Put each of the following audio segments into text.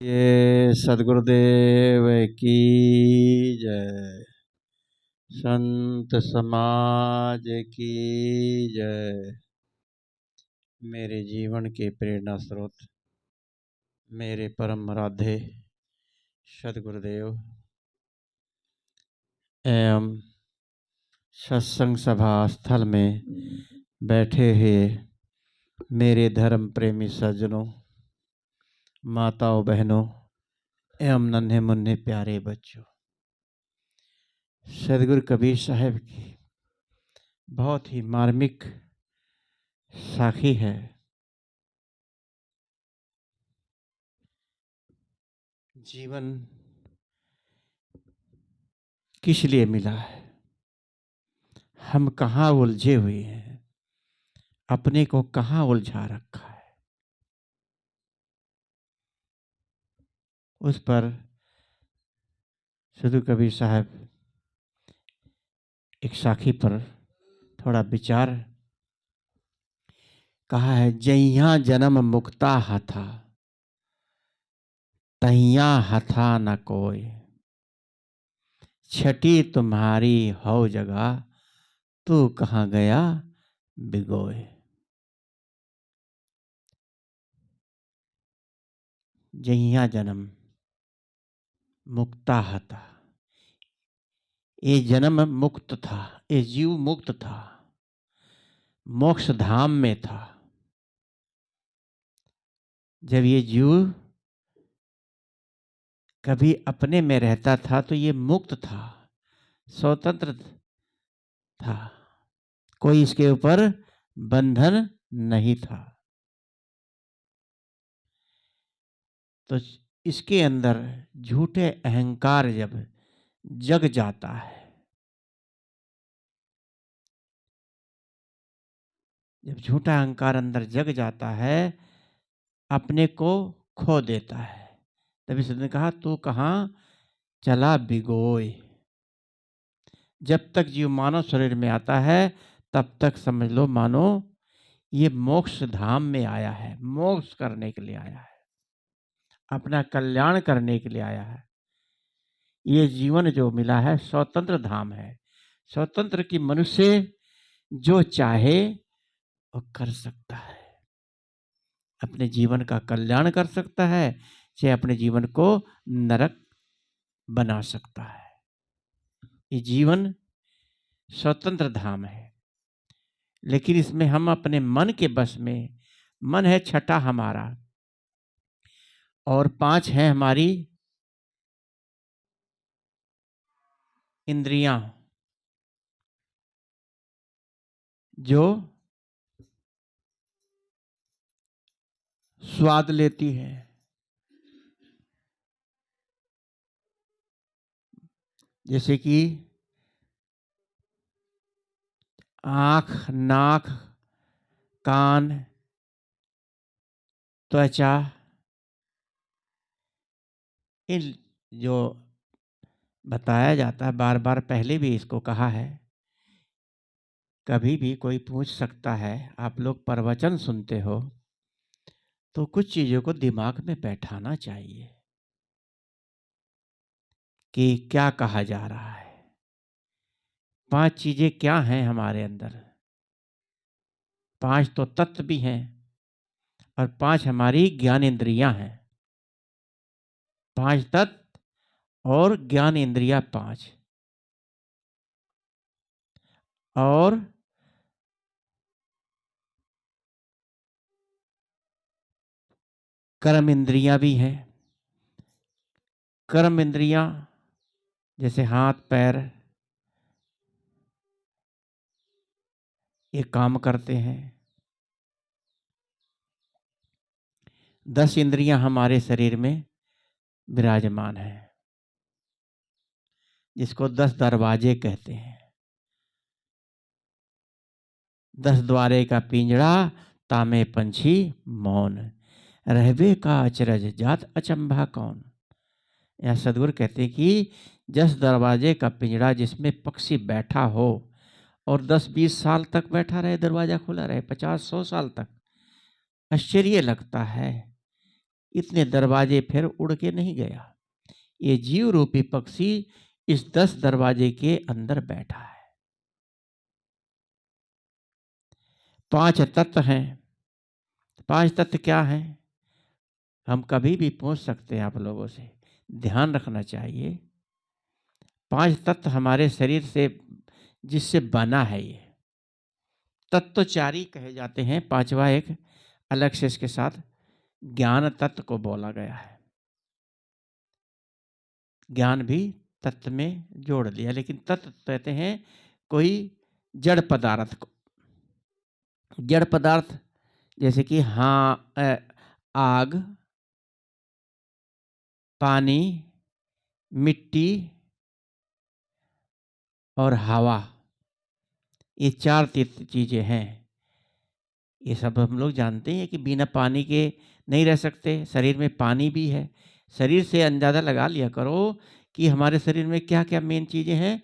ये सद्गुरुदेव की जय। संत समाज की जय। मेरे जीवन के प्रेरणा स्रोत मेरे परम आराध्य सद्गुरुदेव एवं सत्संग सभा स्थल में बैठे हुए मेरे धर्म प्रेमी सज्जनों, माताओं, बहनों एवं नन्हे मुन्ने प्यारे बच्चों, सदगुरु कबीर साहब की बहुत ही मार्मिक साखी है। जीवन किस लिए मिला है, हम कहाँ उलझे हुए हैं, अपने को कहाँ उलझा रखा है, उस पर सदगुरु कबीर साहब एक साखी पर थोड़ा विचार कहा है। जइया जन्म मुक्ता हथा, तहिया हथा न कोई, छठी तुम्हारी हो जगह, तू कहाँ गया बिगोए। जइया जन्म मुक्ता हथा, ये जन्म मुक्त था, ये जीव मुक्त था, मोक्ष धाम में था। जब ये जीव कभी अपने में रहता था तो ये मुक्त था, स्वतंत्र था, कोई इसके ऊपर बंधन नहीं था। तो इसके अंदर झूठे अहंकार जब जग जाता है, जब झूठा अहंकार अंदर जग जाता है, अपने को खो देता है, तभी उसने कहा तू कहाँ चला बिगोए। जब तक जीव मानव शरीर में आता है तब तक समझ लो मानो ये मोक्ष धाम में आया है, मोक्ष करने के लिए आया है, अपना कल्याण करने के लिए आया है। ये जीवन जो मिला है स्वतंत्र धाम है। स्वतंत्र की मनुष्य जो चाहे वो कर सकता है, अपने जीवन का कल्याण कर सकता है, चाहे अपने जीवन को नरक बना सकता है। ये जीवन स्वतंत्र धाम है, लेकिन इसमें हम अपने मन के बस में, मन है छठा हमारा और 5 है हमारी इंद्रियां, जो स्वाद लेती है। जैसे कि आँख, नाक, कान, त्वचा, इन जो बताया जाता है, बार बार पहले भी इसको कहा है, कभी भी कोई पूछ सकता है, आप लोग प्रवचन सुनते हो तो कुछ चीज़ों को दिमाग में बैठाना चाहिए कि क्या कहा जा रहा है। 5 चीज़ें क्या हैं हमारे अंदर, 5 तो तत्व भी हैं और 5 हमारी ज्ञान इंद्रियां हैं। 5 तत्व और ज्ञान इंद्रियां 5, और कर्म इंद्रियां भी हैं। कर्म इंद्रियां जैसे हाथ पैर, ये काम करते हैं। 10 इंद्रियां हमारे शरीर में विराजमान है, जिसको 10 दरवाजे कहते हैं। 10 द्वारे का पिंजड़ा, तामे पंछी मौन, रहबे का अचरज जात अचंभा कौन। यह सदगुरु कहते हैं कि 10 दरवाजे का पिंजड़ा जिसमें पक्षी बैठा हो और 10-20 साल तक बैठा रहे, दरवाजा खुला रहे, 50-100 साल तक, आश्चर्य लगता है इतने दरवाजे फिर उड़ के नहीं गया। ये जीव रूपी पक्षी इस 10 दरवाजे के अंदर बैठा है। 5 तत्व हैं। 5 तत्व क्या हैं? हम कभी भी पूछ सकते हैं आप लोगों से, ध्यान रखना चाहिए। 5 तत्व हमारे शरीर से जिससे बना है, ये तत्वचारी कहे जाते हैं। 5वां एक अलग से इसके साथ ज्ञान तत्व को बोला गया है। ज्ञान भी तत्व में जोड़ दिया, लेकिन तत्व कहते हैं कोई जड़ पदार्थ को। जड़ पदार्थ जैसे कि आग, पानी, मिट्टी और हवा, ये 4 चीजें हैं। ये सब हम लोग जानते हैं कि बिना पानी के नहीं रह सकते। शरीर में पानी भी है। शरीर से अंदाजा लगा लिया करो कि हमारे शरीर में क्या क्या मेन चीजें हैं।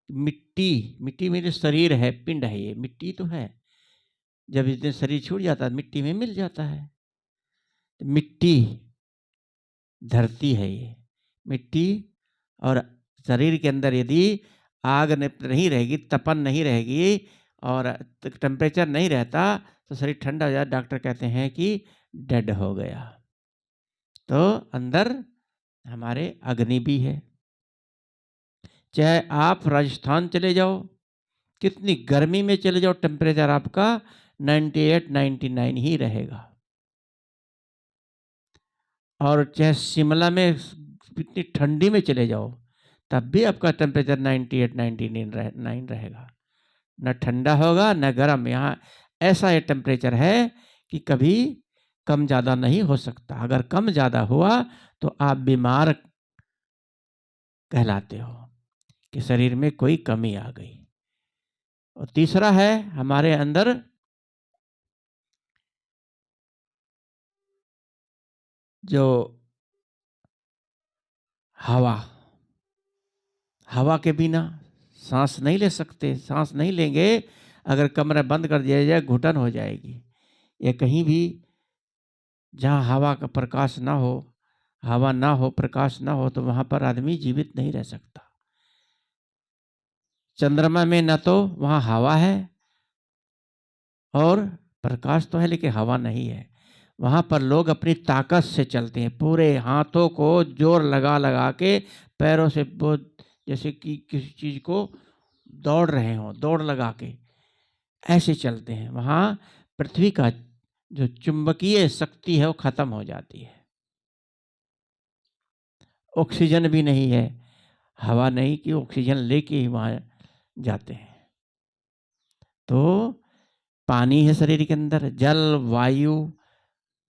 मिट्टी मेरे शरीर है, पिंड है, ये मिट्टी तो है। जब इस दिन शरीर छूट जाता है मिट्टी में मिल जाता है। तो मिट्टी धरती है, ये मिट्टी। और शरीर के अंदर यदि आग नहीं रहेगी, तपन नहीं रहेगी और टेम्परेचर नहीं रहता तो शरीर ठंडा हो जाता। डॉक्टर कहते हैं कि डेड हो गया। तो अंदर हमारे अग्नि भी है। चाहे आप राजस्थान चले जाओ, कितनी गर्मी में चले जाओ, टेम्परेचर आपका 98, 99 ही रहेगा। और चाहे शिमला में इतनी ठंडी में चले जाओ, तब भी आपका टेम्परेचर 98, 99 रहेगा। न ठंडा होगा न गर्म। यहाँ ऐसा ये टेम्परेचर है कि कभी कम ज़्यादा नहीं हो सकता। अगर कम ज़्यादा हुआ तो आप बीमार कहलाते हो कि शरीर में कोई कमी आ गई। और तीसरा है हमारे अंदर जो हवा के बिना सांस नहीं ले सकते। सांस नहीं लेंगे, अगर कमरा बंद कर दिया जाए घुटन हो जाएगी। या कहीं भी जहाँ हवा का प्रकाश ना हो, हवा ना हो, प्रकाश ना हो, तो वहां पर आदमी जीवित नहीं रह सकता। चंद्रमा में न तो वहां हवा है और प्रकाश तो है, लेकिन हवा नहीं है। वहां पर लोग अपनी ताकत से चलते हैं, पूरे हाथों को जोर लगा लगा के, पैरों से जैसे कि किसी चीज को दौड़ रहे हो, दौड़ लगा के ऐसे चलते हैं। वहां पृथ्वी का जो चुंबकीय शक्ति है वो खत्म हो जाती है। ऑक्सीजन भी नहीं है, हवा नहीं कि ऑक्सीजन लेके ही वहां जाते हैं। तो पानी है शरीर के अंदर, जल, वायु,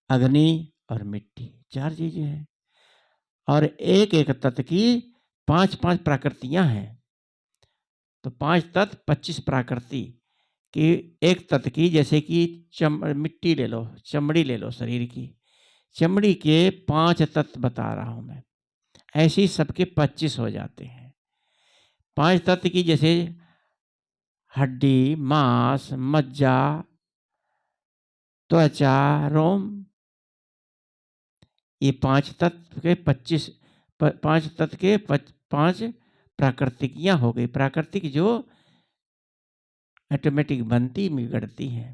अग्नि और मिट्टी, 4 चीजें हैं। और एक एक तत्व की 5-5 प्रकृतियां हैं। तो 5 तत्व 25 प्रकृति कि एक तत्व की, जैसे कि मिट्टी ले लो, चमड़ी ले लो शरीर की, चमड़ी के 5 तत्व बता रहा हूं मैं। ऐसे ही सबके 25 हो जाते हैं। 5 तत्व की जैसे हड्डी, मांस, मज्जा, त्वचा, रोम, ये 5 तत्व के 25, 5 तत्व के 5 प्राकृतिकियां हो गई। प्राकृतिक जो ऑटोमेटिक बनती बिगड़ती हैं।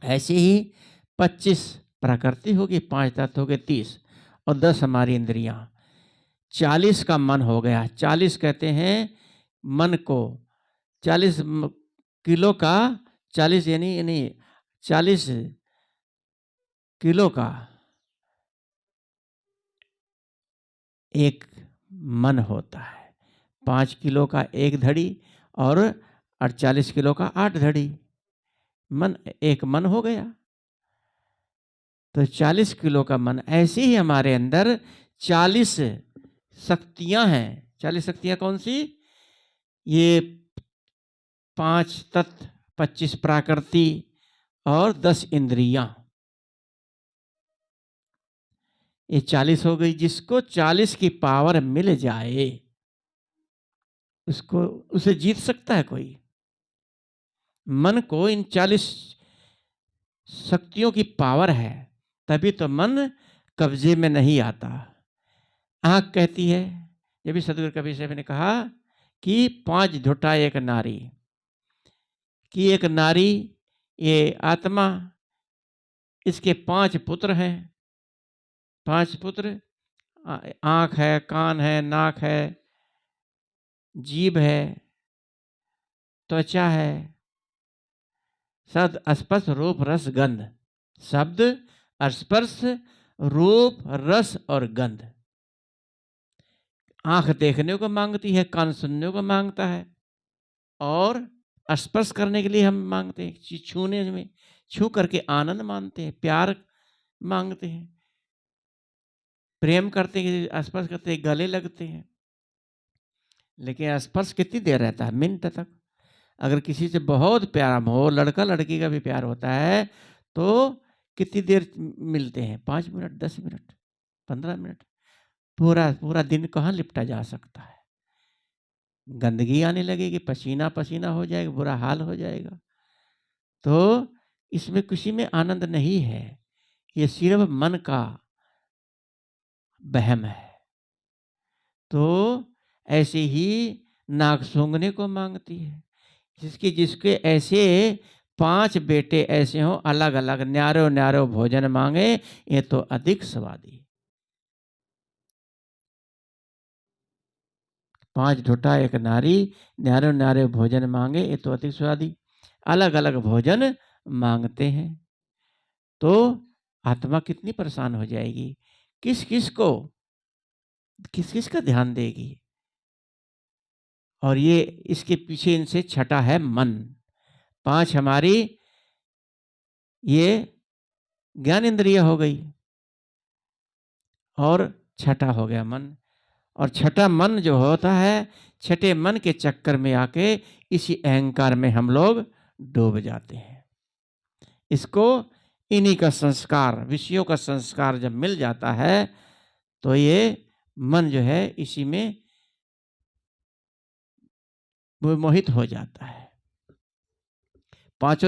ऐसे ही 25 प्रकृति होगी, 5 तत्व हो गए 30 और 10 हमारी इंद्रियां। 40 का मन हो गया। 40 कहते हैं मन को। 40 किलो का, 40 यानी 40 किलो का एक मन होता है। 5 किलो का 1 धड़ी और 48 किलो का 8 धड़ी। मन, एक मन हो गया। तो 40 किलो का मन। ऐसे ही हमारे अंदर 40 शक्तियां हैं। 40 शक्तियां कौन सी? ये 5 तत्व, 25 प्रकृति और 10 इंद्रियां, ये 40 हो गई। जिसको 40 की पावर मिल जाए उसको, उसे जीत सकता है कोई? मन को इन 40 शक्तियों की पावर है, तभी तो मन कब्जे में नहीं आता। आँख कहती है, ये भी सदगुरु कबीर साहब ने कहा कि 5 झूठा एक नारी, कि एक नारी ये आत्मा, इसके 5 पुत्र हैं। 5 पुत्र, आँख है, कान है, नाक है, जीभ है, त्वचा है, शब्द स्पर्श रूप रस गंध। शब्द स्पर्श रूप रस और गंध। आंख देखने को मांगती है, कान सुनने को मांगता है, और स्पर्श करने के लिए हम मांगते हैं, छूने में, छू करके आनंद मानते हैं, प्यार मांगते हैं, प्रेम करते हैं, स्पर्श करते हैं, गले लगते हैं। लेकिन स्पर्श कितनी देर रहता है? मिनट तक। अगर किसी से बहुत प्यार हो, लड़का लड़की का भी प्यार होता है, तो कितनी देर मिलते हैं? 5 मिनट, 10 मिनट, 15 मिनट। पूरा पूरा दिन कहाँ लिपटा जा सकता है? गंदगी आने लगेगी, पसीना पसीना हो जाएगा, बुरा हाल हो जाएगा। तो इसमें किसी में आनंद नहीं है, ये सिर्फ मन का वहम है। तो ऐसे ही नाक सूंघने को मांगती है, जिसके ऐसे 5 बेटे ऐसे हों, अलग अलग न्यारो न्यारो भोजन मांगे, ये तो अधिक स्वादी। 5 झूठा एक नारी, न्यारो न्यारो भोजन मांगे, ये तो अधिक स्वादी। अलग अलग भोजन मांगते हैं, तो आत्मा कितनी परेशान हो जाएगी। किस किस का ध्यान देगी? और ये इसके पीछे इनसे छठा है मन। 5 हमारी ये ज्ञान इंद्रिय हो गई, और छठा हो गया मन। और छठा मन जो होता है, छठे मन के चक्कर में आके इसी अहंकार में हम लोग डूब जाते हैं। इसको इन्हीं का संस्कार, विषयों का संस्कार जब मिल जाता है, तो ये मन जो है इसी में मोहित हो जाता है। 5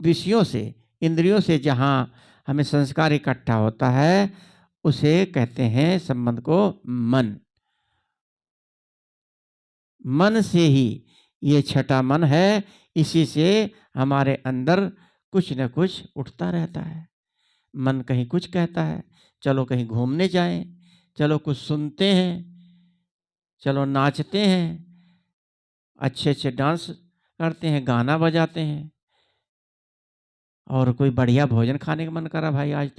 विषयों से, इंद्रियों से जहाँ हमें संस्कार इकट्ठा होता है, उसे कहते हैं संबंध को मन। मन से ही ये छठा मन है, इसी से हमारे अंदर कुछ न कुछ उठता रहता है। मन कहीं कुछ कहता है, चलो कहीं घूमने जाएं, चलो कुछ सुनते हैं, चलो नाचते हैं, अच्छे अच्छे डांस करते हैं, गाना बजाते हैं, और कोई बढ़िया भोजन खाने का मन करा, भाई आज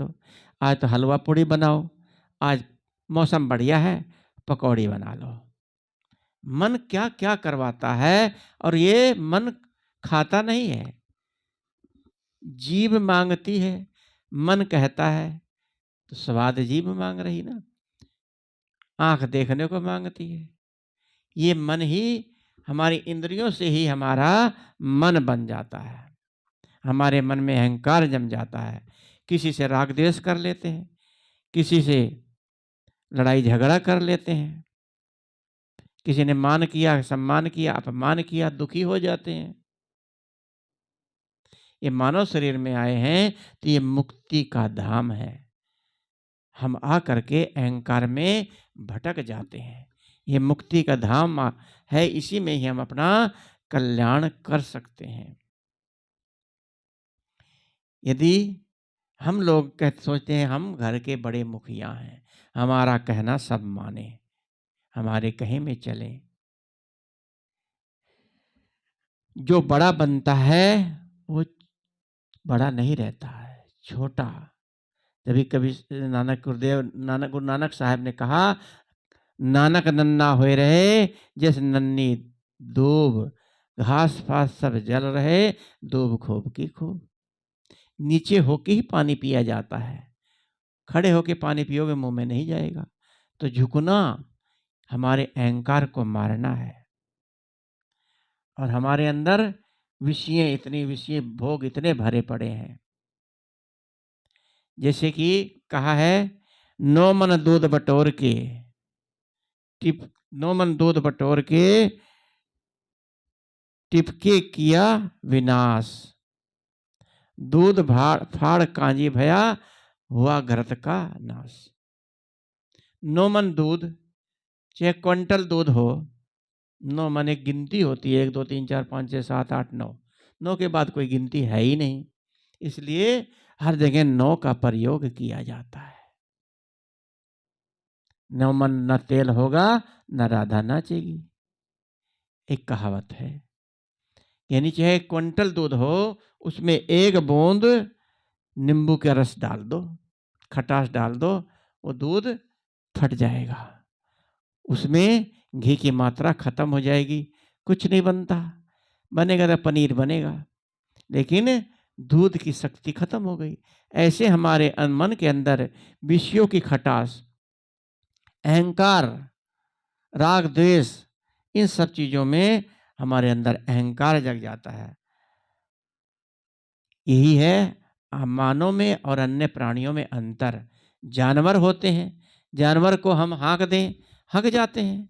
तो हलवा पूड़ी बनाओ, आज मौसम बढ़िया है, पकौड़ी बना लो। मन क्या क्या करवाता है, और ये मन खाता नहीं है। जीभ मांगती है, मन कहता है, तो स्वाद जीभ मांग रही ना। आंख देखने को मांगती है, ये मन ही, हमारी इंद्रियों से ही हमारा मन बन जाता है। हमारे मन में अहंकार जम जाता है, किसी से राग द्वेष कर लेते हैं, किसी से लड़ाई झगड़ा कर लेते हैं, किसी ने मान किया, सम्मान किया, अपमान किया, दुखी हो जाते हैं। ये मानव शरीर में आए हैं, तो ये मुक्ति का धाम है। हम आ करके अहंकार में भटक जाते हैं। ये मुक्ति का धाम है, इसी में ही हम अपना कल्याण कर सकते हैं। यदि हम लोग सोचते हैं हम घर के बड़े मुखिया हैं, हमारा कहना सब माने, हमारे कहे में चले, जो बड़ा बनता है वो बड़ा नहीं रहता है, छोटा। तभी कभी गुरु नानक साहब ने कहा, नानक नन्ना होए रहे, जैसे नन्नी दूब, घास फास सब जल रहे, दूब खूब की खूब। नीचे होके ही पानी पिया जाता है, खड़े होके पानी पियोगे मुंह में नहीं जाएगा। तो झुकना हमारे अहंकार को मारना है। और हमारे अंदर विषय भोग इतने भरे पड़े हैं। जैसे कि कहा है, नो मन दूध बटोर के, नो मन दूध बटोर के टिपके किया विनाश, दूध फाड़ कांजी भया, हुआ घृत का नाश। 9 मन दूध, चाहे क्विंटल दूध हो, 9 मन एक गिनती होती है, 1 2 3 4 5 6 7 8 9, 9 के बाद कोई गिनती है ही नहीं, इसलिए हर जगह 9 का प्रयोग किया जाता है। 9 मन न तेल होगा न राधा नाचेगी, एक कहावत है। यानी चाहे क्विंटल दूध हो, उसमें 1 बूंद नींबू का रस डाल दो, खटास डाल दो, वो दूध फट जाएगा, उसमें घी की मात्रा खत्म हो जाएगी, कुछ नहीं बनता। बनेगा तो पनीर बनेगा, लेकिन दूध की शक्ति खत्म हो गई। ऐसे हमारे मन के अंदर विषयों की खटास, अहंकार, राग द्वेष, इन सब चीजों में हमारे अंदर अहंकार जग जाता है। यही है मानव में और अन्य प्राणियों में अंतर। जानवर होते हैं, जानवर को हम हाँक दें हक जाते हैं,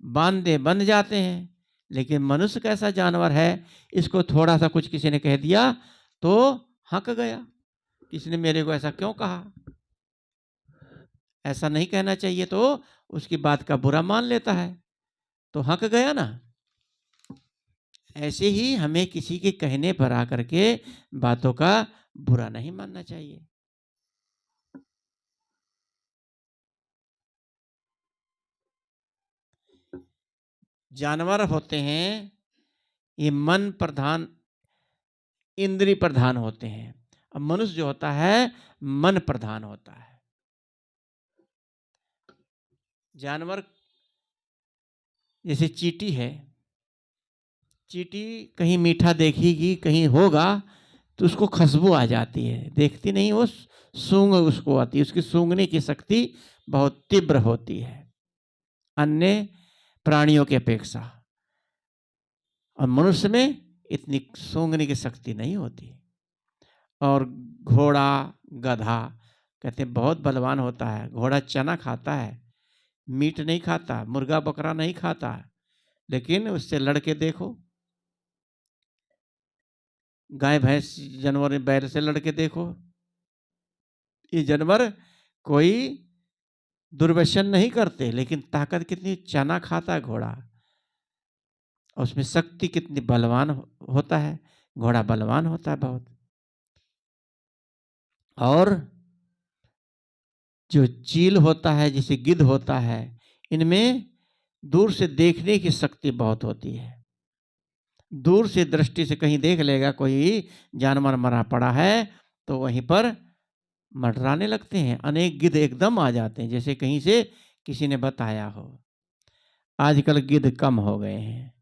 बांध दे बंध जाते हैं, लेकिन मनुष्य कैसा जानवर है, इसको थोड़ा सा कुछ किसी ने कह दिया तो हक गया। किसी ने मेरे को ऐसा क्यों कहा, ऐसा नहीं कहना चाहिए, तो उसकी बात का बुरा मान लेता है, तो हक गया ना। ऐसे ही हमें किसी के कहने पर आकर के बातों का बुरा नहीं मानना चाहिए। जानवर होते हैं ये मन प्रधान, इंद्रिय प्रधान होते हैं। अब मनुष्य जो होता है मन प्रधान होता है। जानवर जैसे चींटी है, चींटी कहीं मीठा देखेगी, कहीं होगा तो उसको खुशबू आ जाती है, देखती नहीं, वो सूंघ उसको आती है, उसकी सूंघने की शक्ति बहुत तीव्र होती है अन्य प्राणियों की अपेक्षा, और मनुष्य में इतनी सूंघने की शक्ति नहीं होती। और घोड़ा गधा कहते हैं बहुत बलवान होता है। घोड़ा चना खाता है, मीट नहीं खाता, मुर्गा बकरा नहीं खाता, लेकिन उससे लड़के देखो, गाय भैंस जानवर बैल से लड़के देखो, ये जानवर कोई दुर्व्यसन नहीं करते, लेकिन ताकत कितनी, चना खाता है घोड़ा, और उसमें शक्ति कितनी बलवान होता है, घोड़ा बलवान होता है बहुत। और जो चील होता है, जैसे गिद्ध होता है, इनमें दूर से देखने की शक्ति बहुत होती है। दूर से दृष्टि से कहीं देख लेगा कोई जानवर मरा पड़ा है तो वहीं पर मंडराने लगते हैं, अनेक गिद्ध एकदम आ जाते हैं, जैसे कहीं से किसी ने बताया हो। आजकल गिद्ध कम हो गए हैं,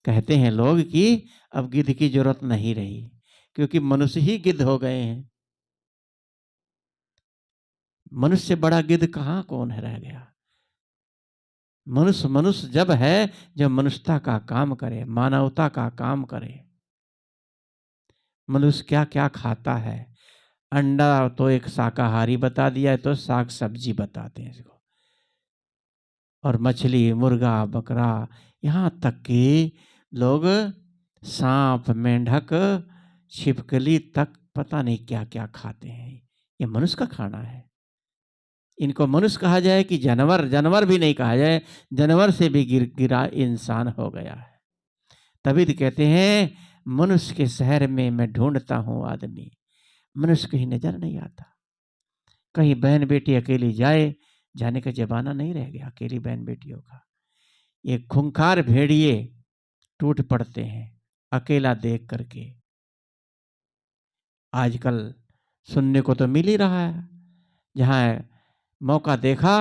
कहते हैं लोग कि अब गिद्ध की जरूरत नहीं रही, क्योंकि मनुष्य ही गिद्ध हो गए हैं। मनुष्य से बड़ा गिद्ध कहाँ कौन है रह गया। मनुष्य मनुष्य जब है जब मनुष्यता का काम करे, मानवता का काम करे। मनुष्य क्या क्या खाता है, अंडा तो एक शाकाहारी बता दिया है, तो साग सब्जी बताते हैं इसको, और मछली मुर्गा बकरा, यहाँ तक कि लोग सांप मेंढक छिपकली तक पता नहीं क्या क्या खाते हैं। ये मनुष्य का खाना है। इनको मनुष्य कहा जाए कि जानवर, जानवर भी नहीं कहा जाए, जानवर से भी गिरा इंसान हो गया है। तभी तो कहते हैं मनुष्य के शहर में मैं ढूंढता हूं आदमी, मनुष्य कहीं नजर नहीं आता। कहीं बहन बेटी अकेली जाए, जाने का जमाना नहीं रह गया अकेली बहन बेटियों का। ये खूंखार भेड़िए टूट पड़ते हैं अकेला देख करके, आजकल सुनने को तो मिल ही रहा है, जहाँ मौका देखा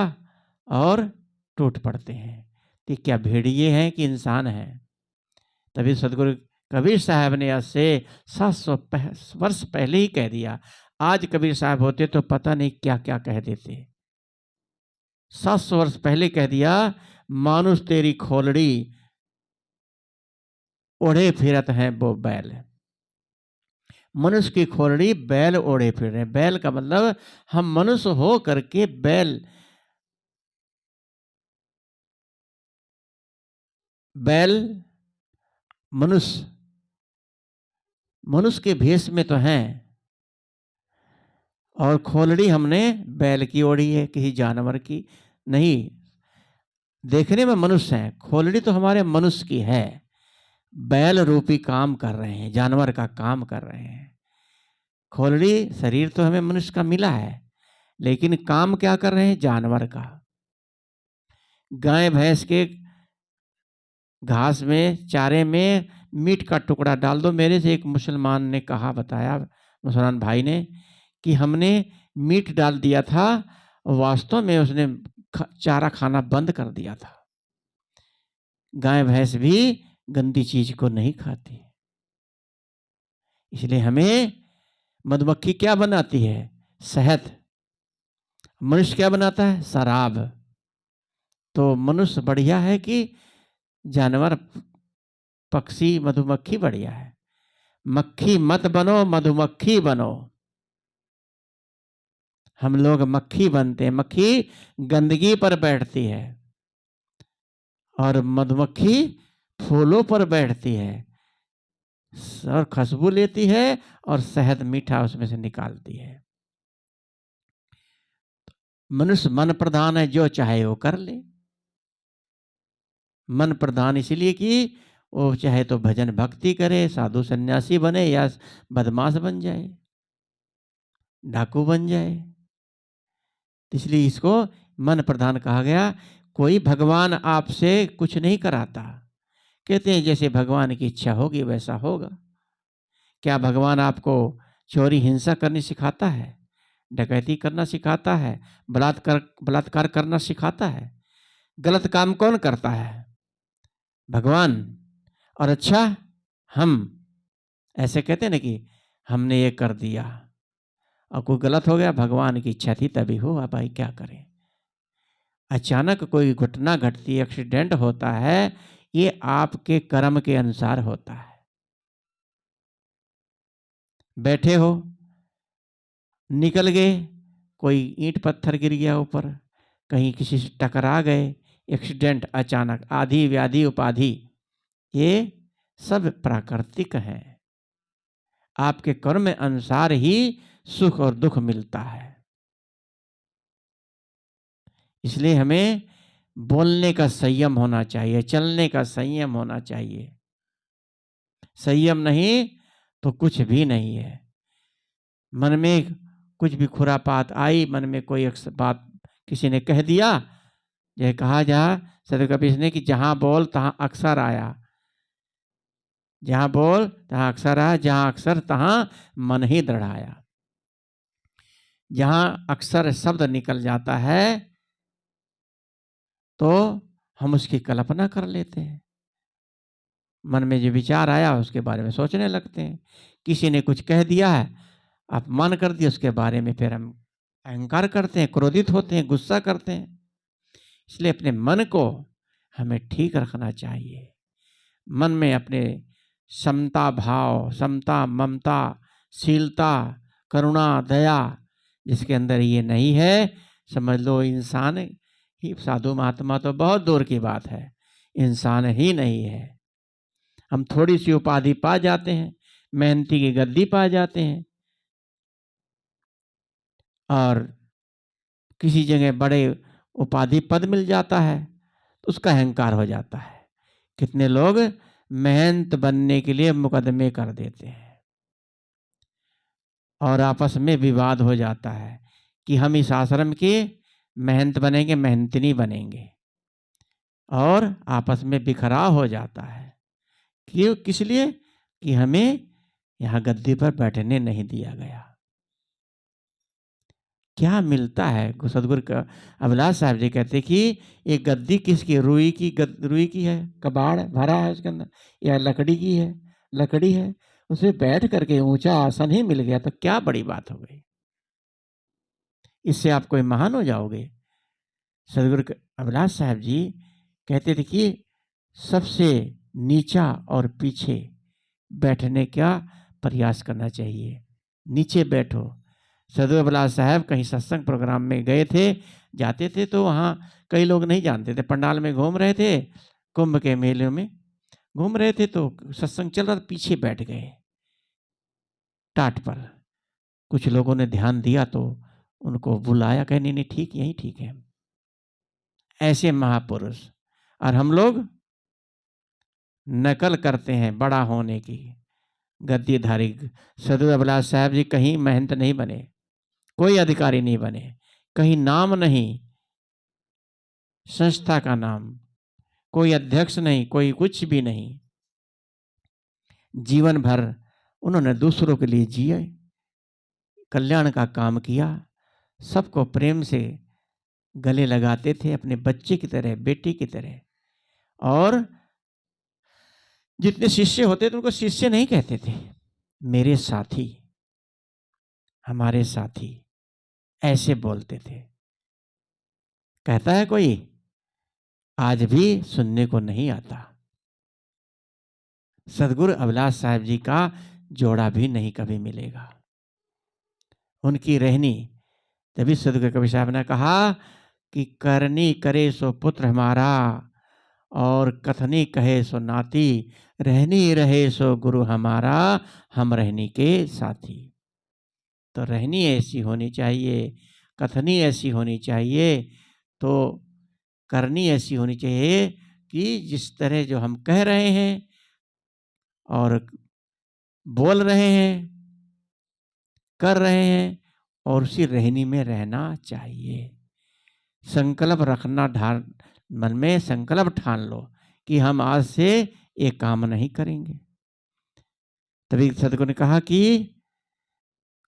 और टूट पड़ते हैं। तो क्या भेड़िए हैं कि इंसान हैं। तभी सदगुरु कबीर साहब ने आज से 700 वर्ष पहले ही कह दिया, आज कबीर साहब होते तो पता नहीं क्या क्या कह देते। 700 वर्ष पहले कह दिया, मानुष तेरी खोलड़ी ओढ़े फिरत हैं वो बैल। मनुष्य की खोलड़ी बैल ओढ़े फिर रहे। बैल का मतलब हम मनुष्य हो करके बैल, बैल मनुष्य, मनुष्य के भेष में तो हैं, और खोलड़ी हमने बैल की ओढ़ी है, किसी जानवर की नहीं। देखने में मनुष्य है, खोलड़ी तो हमारे मनुष्य की है। बैल रूपी काम कर रहे हैं, जानवर का काम कर रहे हैं। खोलड़ी शरीर तो हमें मनुष्य का मिला है, लेकिन काम क्या कर रहे हैं? जानवर का। गाय भैंस के घास में, चारे में मीट का टुकड़ा डाल दो। मेरे से एक मुसलमान ने कहा, बताया मुसलमान भाई ने, कि हमने मीट डाल दिया था, वास्तव में उसने चारा खाना बंद कर दिया था। गाय भैंस भी गंदी चीज को नहीं खाती। इसलिए हमें मधुमक्खी क्या बनाती है? शहद। मनुष्य क्या बनाता है? शराब। तो मनुष्य बढ़िया है कि जानवर, पक्षी, मधुमक्खी बढ़िया है? मक्खी मत बनो, मधुमक्खी बनो। हम लोग मक्खी बनते हैं। मक्खी गंदगी पर बैठती है और मधुमक्खी फूलों पर बैठती है और खुशबू लेती है और शहद मीठा उसमें से निकालती है। मनुष्य मन प्रधान है, जो चाहे वो कर ले। मन प्रधान इसलिए कि वो चाहे तो भजन भक्ति करे, साधु सन्यासी बने, या बदमाश बन जाए, डाकू बन जाए। इसलिए इसको मन प्रधान कहा गया। कोई भगवान आपसे कुछ नहीं कराता। कहते हैं जैसे भगवान की इच्छा होगी वैसा होगा। क्या भगवान आपको चोरी हिंसा करनी सिखाता है? डकैती करना सिखाता है? बलात्कार करना सिखाता है? गलत काम कौन करता है? भगवान। और अच्छा, हम ऐसे कहते हैं ना कि हमने ये कर दिया और कोई गलत हो गया, भगवान की इच्छा थी तभी हुआ, भाई क्या करें। अचानक कोई घटना घटती है, एक्सीडेंट होता है, ये आपके कर्म के अनुसार होता है। बैठे हो, निकल गए, कोई ईंट पत्थर गिर गया ऊपर, कहीं किसी से टकरा गए, एक्सीडेंट अचानक, आधी व्याधि उपाधि, ये सब प्राकृतिक है। आपके कर्म अनुसार ही सुख और दुख मिलता है। इसलिए हमें बोलने का संयम होना चाहिए, चलने का संयम होना चाहिए। संयम नहीं तो कुछ भी नहीं है। मन में कुछ भी खुरापात आई, मन में कोई बात किसी ने कह दिया, यह कहा जा सदगुरु कबीर ने कि जहां बोल तहां अक्सर आया, जहां बोल तहां अक्सर आया, जहां अक्सर तहां मन ही दृढ़ाया। जहां अक्सर शब्द निकल जाता है तो हम उसकी कल्पना कर लेते हैं। मन में जो विचार आया उसके बारे में सोचने लगते हैं। किसी ने कुछ कह दिया है, अपमान कर दिया, उसके बारे में फिर हम अहंकार करते हैं, क्रोधित होते हैं, गुस्सा करते हैं। इसलिए अपने मन को हमें ठीक रखना चाहिए। मन में अपने समता भाव, समता, ममता, शीलता, करुणा, दया, जिसके अंदर ये नहीं है, समझ लो इंसान ही, साधु महात्मा तो बहुत दूर की बात है, इंसान ही नहीं है। हम थोड़ी सी उपाधि पा जाते हैं, मेहनती की गद्दी पा जाते हैं और किसी जगह बड़े उपाधि पद मिल जाता है तो उसका अहंकार हो जाता है। कितने लोग महंत बनने के लिए मुकदमे कर देते हैं और आपस में विवाद हो जाता है कि हम इस आश्रम के महंत बनेंगे, मेहनतनी बनेंगे, और आपस में बिखराव हो जाता है। क्यों? किस लिए? कि हमें यहाँ गद्दी पर बैठने नहीं दिया गया। क्या मिलता है? सदगुरु का अभिलाष साहब जी कहते कि ये गद्दी किसकी? रुई की, रुई की है, कबाड़ भरा है उसके अंदर, या लकड़ी की है, लकड़ी है, उसमें बैठ करके ऊंचा आसन ही मिल गया तो क्या बड़ी बात हो गई? इससे आप कोई महान हो जाओगे? सदगुरु अभिलाष साहब जी कहते थे कि सबसे नीचा और पीछे बैठने का प्रयास करना चाहिए। नीचे बैठो। सदगुरु अभिलाष साहब कहीं सत्संग प्रोग्राम में गए थे, जाते थे तो वहाँ कई लोग नहीं जानते थे, पंडाल में घूम रहे थे, कुंभ के मेले में घूम रहे थे तो सत्संग चल रहा था, पीछे बैठ गए टाट पर। कुछ लोगों ने ध्यान दिया तो उनको बुलाया, कहे नहीं नहीं ठीक, यही ठीक है। ऐसे महापुरुष। और हम लोग नकल करते हैं बड़ा होने की। गद्दीधारी सदगुरु अभिलाष साहब जी कहीं महंत नहीं बने, कोई अधिकारी नहीं बने, कहीं नाम नहीं, संस्था का नाम, कोई अध्यक्ष नहीं, कोई कुछ भी नहीं। जीवन भर उन्होंने दूसरों के लिए जिए, कल्याण का काम किया, सबको प्रेम से गले लगाते थे, अपने बच्चे की तरह, बेटी की तरह। और जितने शिष्य होते थे उनको शिष्य नहीं कहते थे, मेरे साथी, हमारे साथी, ऐसे बोलते थे। कहता है कोई, आज भी सुनने को नहीं आता। सदगुरु अभिलाष साहब जी का जोड़ा भी नहीं कभी मिलेगा। उनकी रहनी, तभी सदगुरु कबीर साहब ने कहा कि करनी करे सो पुत्र हमारा, और कथनी कहे सो नाती, रहनी रहे सो गुरु हमारा, हम रहनी के साथी। तो रहनी ऐसी होनी चाहिए, कथनी ऐसी होनी चाहिए, तो करनी ऐसी होनी चाहिए कि जिस तरह जो हम कह रहे हैं और बोल रहे हैं, कर रहे हैं, और उसी रहनी में रहना चाहिए। संकल्प रखना, मन में संकल्प ठान लो कि हम आज से ये काम नहीं करेंगे। तभी सदगुरु ने कहा कि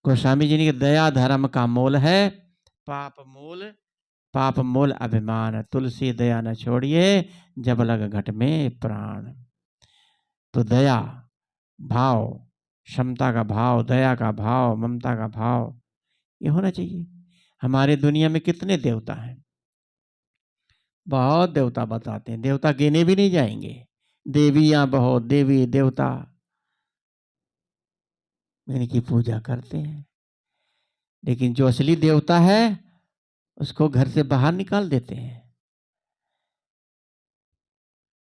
गोस्वामी जी ने, दया धर्म का मूल है, पाप मूल अभिमान, तुलसी दया न छोड़िए, जब लग घट में प्राण। तो दया भाव, क्षमता का भाव, दया का भाव, ममता का भाव, ये होना चाहिए। हमारे दुनिया में कितने देवता हैं, बहुत देवता बताते हैं, देवता गिने भी नहीं जाएंगे। देवियां बहुत, देवी देवता इनकी पूजा करते हैं, लेकिन जो असली देवता है उसको घर से बाहर निकाल देते हैं।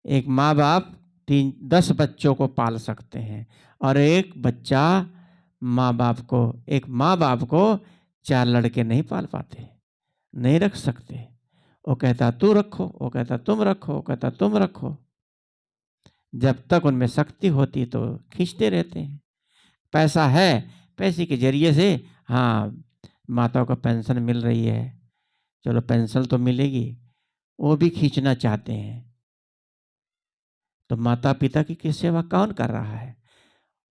एक माँ बाप 10 बच्चों को पाल सकते हैं, और एक माँ बाप को 4 लड़के नहीं पाल पाते, नहीं रख सकते। वो कहता तू रखो, वो कहता तुम रखो, वो कहता तुम रखो। जब तक उनमें शक्ति होती तो खींचते रहते हैं। पैसा है, पैसे के जरिए से, हाँ माताओं को पेंशन मिल रही है, चलो पेंशन तो मिलेगी, वो भी खींचना चाहते हैं। तो माता पिता की सेवा कौन कर रहा है?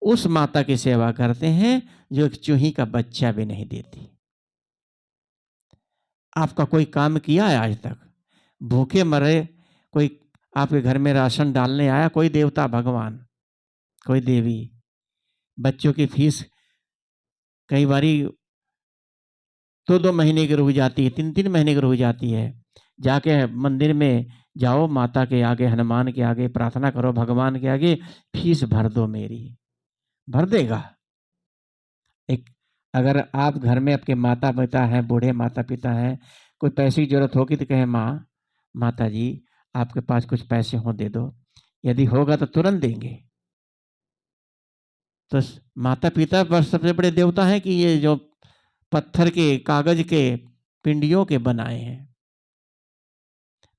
उस माता की सेवा करते हैं जो एक चूही का बच्चा भी नहीं देती। आपका कोई काम किया है आज तक? भूखे मरे कोई आपके घर में राशन डालने आया? कोई देवता, भगवान, कोई देवी? बच्चों की फीस कई बारी 2-2 महीने की रुक जाती है, 3-3 महीने की रुक जाती है। जाके मंदिर में जाओ, माता के आगे, हनुमान के आगे प्रार्थना करो, भगवान के आगे, फीस भर दो मेरी। भर देगा? एक अगर आप घर में आपके माता पिता हैं, बूढ़े माता पिता हैं, कोई पैसे की जरूरत होगी तो कहे माता जी आपके पास कुछ पैसे हो दे दो, यदि होगा तो तुरंत देंगे। तो माता पिता पर सबसे बड़े देवता हैं कि ये जो पत्थर के, कागज के, पिंडियों के बनाए हैं।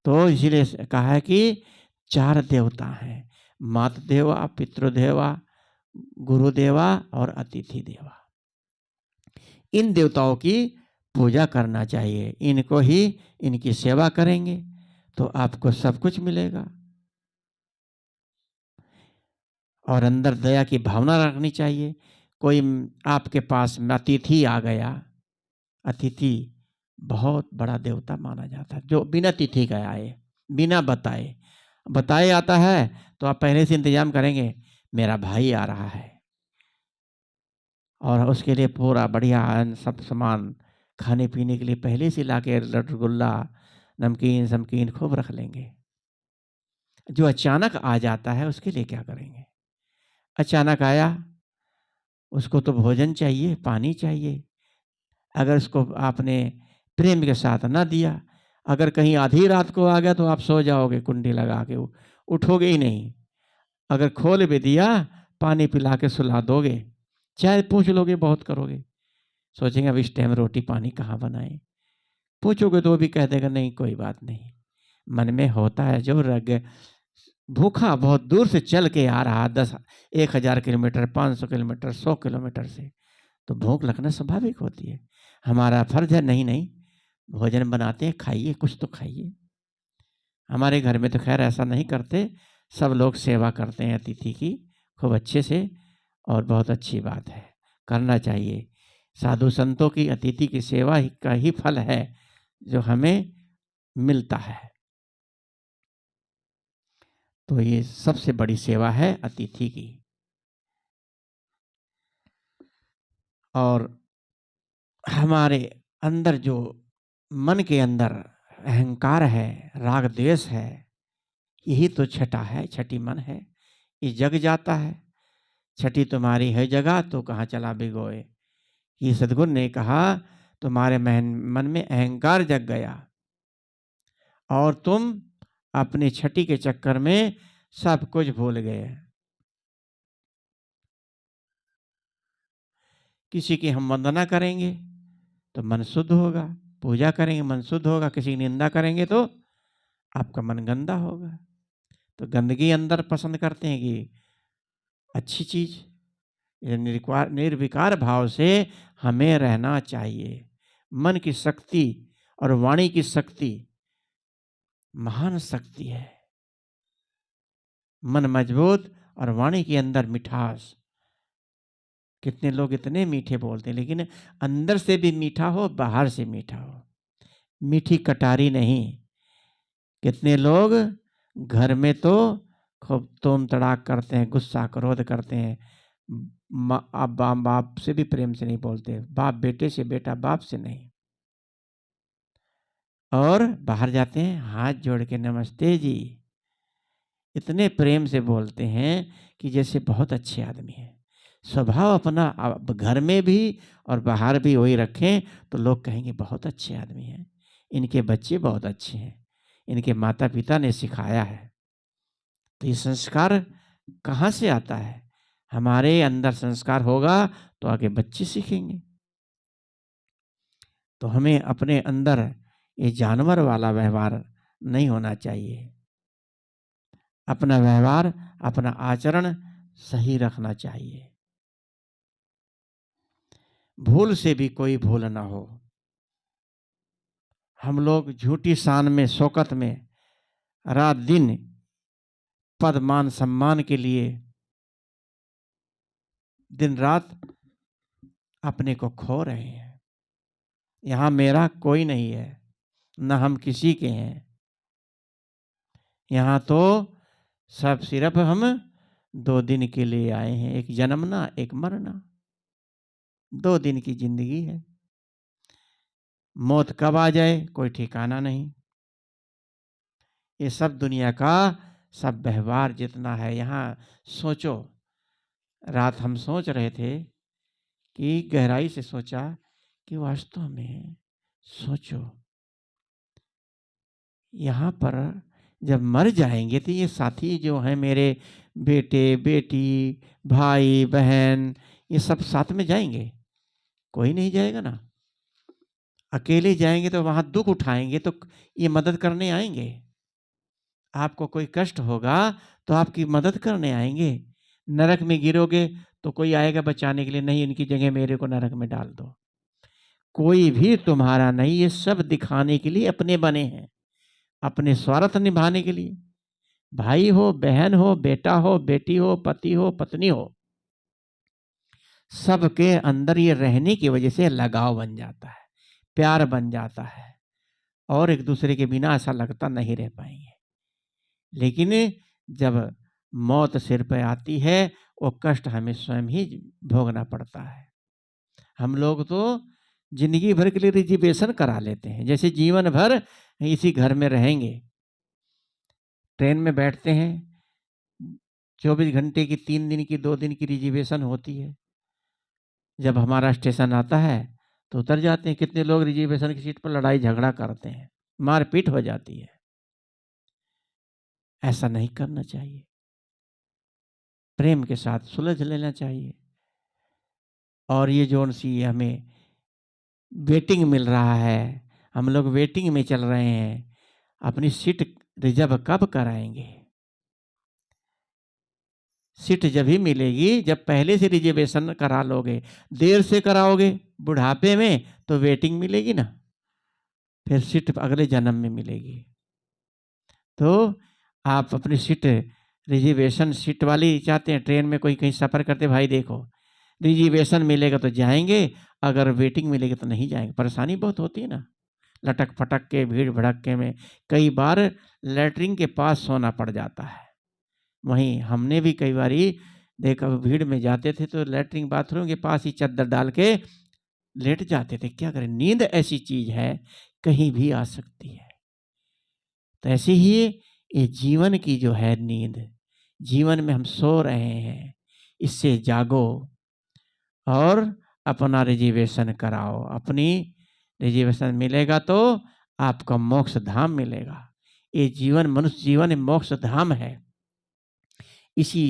तो इसीलिए कहा है कि 4 देवता हैं, मात देवा, पितृदेवा, गुरुदेवा और अतिथि देवा। इन देवताओं की पूजा करना चाहिए, इनको ही, इनकी सेवा करेंगे तो आपको सब कुछ मिलेगा। और अंदर दया की भावना रखनी चाहिए। कोई आपके पास अतिथि आ गया, अतिथि बहुत बड़ा देवता माना जाता है, जो बिना तिथि का आए, बिना बताए आता है, तो आप पहले से इंतजाम करेंगे, मेरा भाई आ रहा है, और उसके लिए पूरा बढ़िया सब सामान खाने पीने के लिए पहले से लाके रसगुल्ला, नमकीन समकीन खूब रख लेंगे। जो अचानक आ जाता है उसके लिए क्या करेंगे? अचानक आया, उसको तो भोजन चाहिए, पानी चाहिए। अगर उसको आपने प्रेम के साथ ना दिया, अगर कहीं आधी रात को आ गया तो आप सो जाओगे कुंडी लगा के, उठोगे ही नहीं। अगर खोल भी दिया, पानी पिला के सुला दोगे, चाहे पूछ लोगे, बहुत करोगे, सोचेंगे अब इस टाइम रोटी पानी कहाँ बनाएं। पूछोगे तो वो भी कह देगा नहीं कोई बात नहीं। मन में होता है जो रग भूखा बहुत दूर से चल के आ रहा 1000 किलोमीटर 500 किलोमीटर 100 किलोमीटर से, तो भूख लगना स्वाभाविक होती है। हमारा फर्ज है नहीं नहीं भोजन बनाते हैं खाइए, कुछ तो खाइए। हमारे घर में तो खैर ऐसा नहीं करते, सब लोग सेवा करते हैं अतिथि की खूब अच्छे से, और बहुत अच्छी बात है, करना चाहिए। साधु संतों की अतिथि की सेवा का ही फल है जो हमें मिलता है। तो ये सबसे बड़ी सेवा है अतिथि की। और हमारे अंदर जो मन के अंदर अहंकार है, राग द्वेष है, यही तो छठा है, छठी मन है। ये जग जाता है। छठी तुम्हारी है जगह तो कहाँ चला भिगोए। ये सद्गुरु ने कहा तुम्हारे मन में अहंकार जग गया और तुम अपनी छठी के चक्कर में सब कुछ भूल गए। किसी की हम वंदना करेंगे तो मन शुद्ध होगा, पूजा करेंगे मन शुद्ध होगा, किसी की निंदा करेंगे तो आपका मन गंदा होगा। तो गंदगी अंदर पसंद करते हैं कि अच्छी चीज। निर्विकार भाव से हमें रहना चाहिए। मन की शक्ति और वाणी की शक्ति महान शक्ति है। मन मजबूत और वाणी के अंदर मिठास। कितने लोग इतने मीठे बोलते हैं लेकिन अंदर से भी मीठा हो, बाहर से मीठा हो, मीठी कटारी नहीं। कितने लोग घर में तो खूब तोम तड़ाक करते हैं, गुस्सा क्रोध करते हैं, अब बाप से भी प्रेम से नहीं बोलते, बाप बेटे से, बेटा बाप से नहीं। और बाहर जाते हैं हाथ जोड़ के नमस्ते जी, इतने प्रेम से बोलते हैं कि जैसे बहुत अच्छे आदमी हैं। स्वभाव अपना घर में भी और बाहर भी वही रखें तो लोग कहेंगे बहुत अच्छे आदमी हैं, इनके बच्चे बहुत अच्छे हैं, इनके माता पिता ने सिखाया है। तो ये संस्कार कहाँ से आता है? हमारे अंदर संस्कार होगा तो आगे बच्चे सीखेंगे। तो हमें अपने अंदर ये जानवर वाला व्यवहार नहीं होना चाहिए। अपना व्यवहार, अपना आचरण सही रखना चाहिए। भूल से भी कोई भूल ना हो। हम लोग झूठी शान में, शौकत में रात दिन पद मान सम्मान के लिए दिन रात अपने को खो रहे हैं। यहाँ मेरा कोई नहीं है, न हम किसी के हैं। यहाँ तो सब सिर्फ हम 2 दिन के लिए आए हैं, एक जन्मना एक मरना। 2 दिन की जिंदगी है, मौत कब आ जाए कोई ठिकाना नहीं। ये सब दुनिया का सब व्यवहार जितना है यहाँ सोचो। रात हम सोच रहे थे कि गहराई से सोचा कि वास्तव में सोचो यहाँ पर जब मर जाएंगे तो ये साथी जो हैं मेरे, बेटे बेटी भाई बहन, ये सब साथ में जाएंगे? कोई नहीं जाएगा ना। अकेले जाएंगे तो वहां दुख उठाएंगे तो ये मदद करने आएंगे। आपको कोई कष्ट होगा तो आपकी मदद करने आएंगे। नरक में गिरोगे तो कोई आएगा बचाने के लिए? नहीं, इनकी जगह मेरे को नरक में डाल दो। कोई भी तुम्हारा नहीं, ये सब दिखाने के लिए अपने बने हैं, अपने स्वार्थ निभाने के लिए। भाई हो, बहन हो, बेटा हो, बेटी हो, पति हो, पत्नी हो, सबके अंदर ये रहने की वजह से लगाव बन जाता है, प्यार बन जाता है, और एक दूसरे के बिना ऐसा लगता नहीं रह पाएंगे। लेकिन जब मौत सिर पर आती है वो कष्ट हमें स्वयं ही भोगना पड़ता है। हम लोग तो जिंदगी भर के लिए रिजर्वेशन करा लेते हैं, जैसे जीवन भर इसी घर में रहेंगे। ट्रेन में बैठते हैं, 24 घंटे की, 3 दिन की, 2 दिन की रिजर्वेशन होती है। जब हमारा स्टेशन आता है तो उतर जाते हैं। कितने लोग रिजर्वेशन की सीट पर लड़ाई झगड़ा करते हैं, मारपीट हो जाती है। ऐसा नहीं करना चाहिए, प्रेम के साथ सुलझ लेना चाहिए। और ये जो सी हमें वेटिंग मिल रहा है, हम लोग वेटिंग में चल रहे हैं, अपनी सीट रिजर्व कब कराएंगे? सीट जब ही मिलेगी जब पहले से रिजर्वेशन करा लोगे। देर से कराओगे बुढ़ापे में तो वेटिंग मिलेगी ना, फिर सीट अगले जन्म में मिलेगी। तो आप अपनी सीट रिजर्वेशन सीट वाली चाहते हैं, ट्रेन में कोई कहीं सफ़र करते, भाई देखो रिजर्वेशन मिलेगा तो जाएंगे, अगर वेटिंग मिलेगी तो नहीं जाएंगे। परेशानी बहुत होती है ना, लटक फटक के भीड़ भड़क्के में कई बार लैट्रिन के पास सोना पड़ जाता है। वहीं हमने भी कई बारी देखा, भीड़ में जाते थे तो लैट्रिन बाथरूम के पास ही चद्दर डाल के लेट जाते थे। क्या करें, नींद ऐसी चीज है कहीं भी आ सकती है। तो ऐसे ही ये जीवन की जो है नींद, जीवन में हम सो रहे हैं, इससे जागो और अपना रिजर्वेशन कराओ। अपनी रिजर्वेशन मिलेगा तो आपका मोक्ष धाम मिलेगा। ये जीवन मनुष्य जीवन मोक्ष धाम है। इसी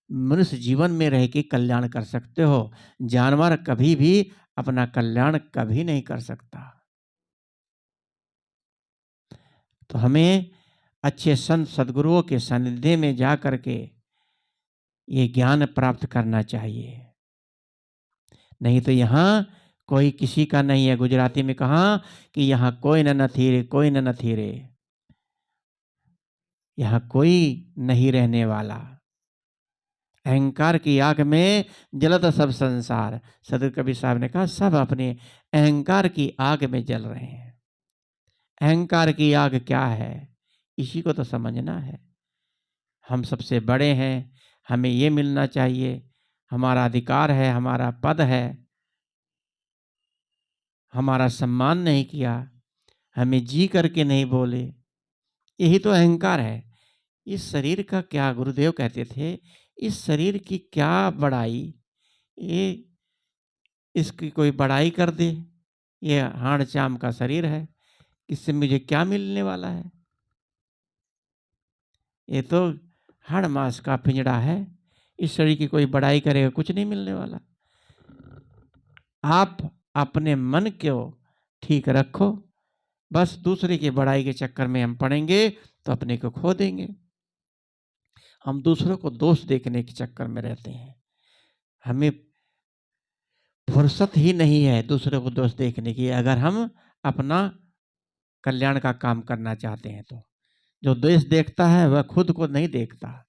मनुष्य जीवन में रह के कल्याण कर सकते हो। जानवर कभी भी अपना कल्याण कभी नहीं कर सकता। तो हमें अच्छे संत सद्गुरुओं के सानिध्य में जा करके ये ज्ञान प्राप्त करना चाहिए। नहीं तो यहाँ कोई किसी का नहीं है। गुजराती में कहा कि यहाँ कोई न थी रे, कोई न थी रे, यहाँ कोई नहीं रहने वाला। अहंकार की आग में जलता सब संसार। सदगुरु कबीर साहब ने कहा सब अपने अहंकार की आग में जल रहे हैं। अहंकार की आग क्या है, इसी को तो समझना है। हम सबसे बड़े हैं, हमें ये मिलना चाहिए, हमारा अधिकार है, हमारा पद है, हमारा सम्मान नहीं किया, हमें जी करके नहीं बोले, यही तो अहंकार है। इस शरीर का क्या, गुरुदेव कहते थे, इस शरीर की क्या बड़ाई, ये इसकी कोई बड़ाई कर दे, ये हाड़ चाम का शरीर है, इससे मुझे क्या मिलने वाला है? ये तो हाड़ मांस का पिंजड़ा है, इस शरीर की कोई बड़ाई करेगा कुछ नहीं मिलने वाला। आप अपने मन को ठीक रखो, बस दूसरे की बड़ाई के चक्कर में हम पड़ेंगे तो अपने को खो देंगे। हम दूसरों को दोष देखने के चक्कर में रहते हैं, हमें फुर्सत ही नहीं है दूसरों को दोष देखने की। अगर हम अपना कल्याण का काम करना चाहते हैं तो जो देश देखता है वह खुद को नहीं देखता,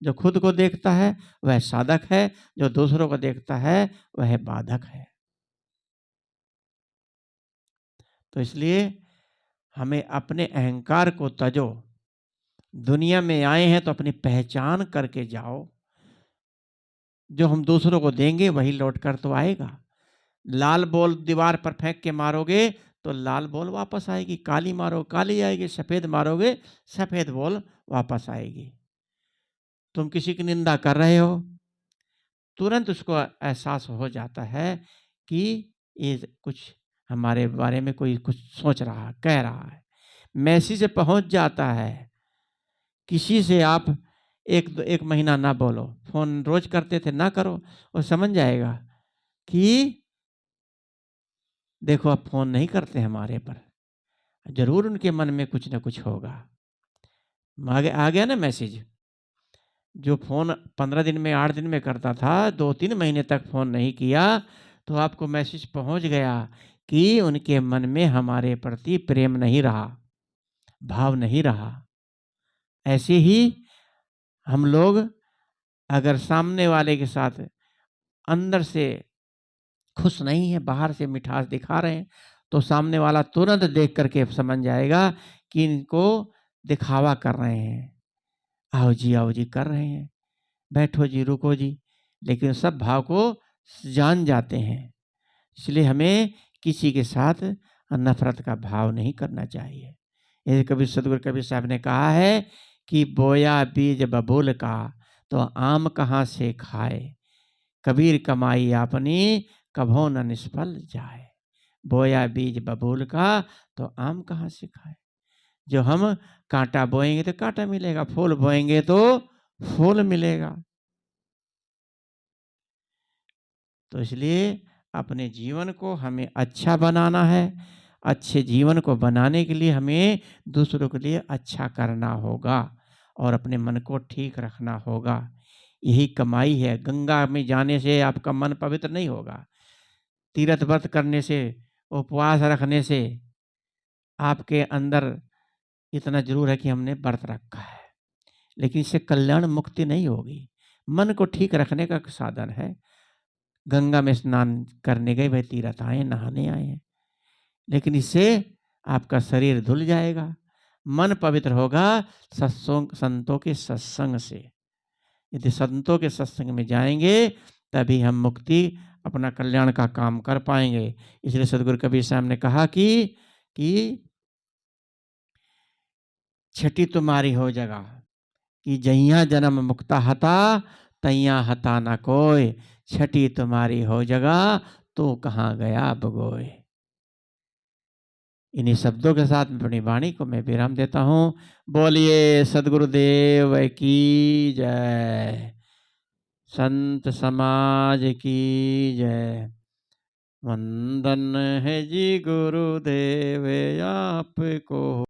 जो खुद को देखता है वह साधक है, जो दूसरों को देखता है वह बाधक है। तो इसलिए हमें अपने अहंकार को तजो। दुनिया में आए हैं तो अपनी पहचान करके जाओ। जो हम दूसरों को देंगे वही लौट कर तो आएगा। लाल बॉल दीवार पर फेंक के मारोगे तो लाल बॉल वापस आएगी, काली मारो काली आएगी, सफेद मारोगे सफेद बॉल वापस आएगी। तुम किसी की निंदा कर रहे हो, तुरंत उसको एहसास हो जाता है कि ये कुछ हमारे बारे में कोई कुछ सोच रहा है, कह रहा है, मैसेज पहुंच जाता है। किसी से आप एक महीना ना बोलो, फोन रोज करते थे ना करो, वो समझ जाएगा कि देखो अब फोन नहीं करते हमारे पर, जरूर उनके मन में कुछ ना कुछ होगा। आ गया ना मैसेज। जो फोन 15 दिन में 8 दिन में करता था, 2-3 महीने तक फोन नहीं किया तो आपको मैसेज पहुंच गया कि उनके मन में हमारे प्रति प्रेम नहीं रहा, भाव नहीं रहा। ऐसे ही हम लोग अगर सामने वाले के साथ अंदर से खुश नहीं है, बाहर से मिठास दिखा रहे हैं, तो सामने वाला तुरंत देख करके समझ जाएगा कि इनको दिखावा कर रहे हैं, आओ जी कर रहे हैं, बैठो जी रुको जी, लेकिन सब भाव को जान जाते हैं। इसलिए हमें किसी के साथ नफरत का भाव नहीं करना चाहिए। ये कभी सदगुरु कबीर साहब ने कहा है कि बोया बीज बबूल का तो आम कहाँ से खाए, कबीर कमाई अपनी कभो न निष्फल जाए। बोया बीज बबूल का तो आम कहाँ से खाए। जो हम कांटा बोएंगे तो कांटा मिलेगा, फूल बोएंगे तो फूल मिलेगा। तो इसलिए अपने जीवन को हमें अच्छा बनाना है। अच्छे जीवन को बनाने के लिए हमें दूसरों के लिए अच्छा करना होगा और अपने मन को ठीक रखना होगा। यही कमाई है। गंगा में जाने से आपका मन पवित्र नहीं होगा। तीर्थ व्रत करने से, उपवास रखने से आपके अंदर इतना ज़रूर है कि हमने व्रत रखा है, लेकिन इससे कल्याण मुक्ति नहीं होगी। मन को ठीक रखने का साधन है। गंगा में स्नान करने गए, भाई तीर्थ आए, नहाने आए हैं, लेकिन इससे आपका शरीर धुल जाएगा, मन पवित्र होगा संतों के सत्संग से। यदि संतों के सत्संग में जाएंगे तभी हम मुक्ति, अपना कल्याण का काम कर पाएंगे। इसलिए सदगुरु कबीर साहब ने कहा कि छठी तुम्हारी हो जगह कि जहिया जन्म मुक्ता हता, तैया हता न कोय। छठी तुम्हारी हो जगह, तो कहाँ गया बगोय। इन्हीं शब्दों के साथ में अपनी वाणी को मैं विराम देता हूँ। बोलिए सदगुरुदेव की जय, संत समाज की जय। वंदन है जी गुरुदेव आपको।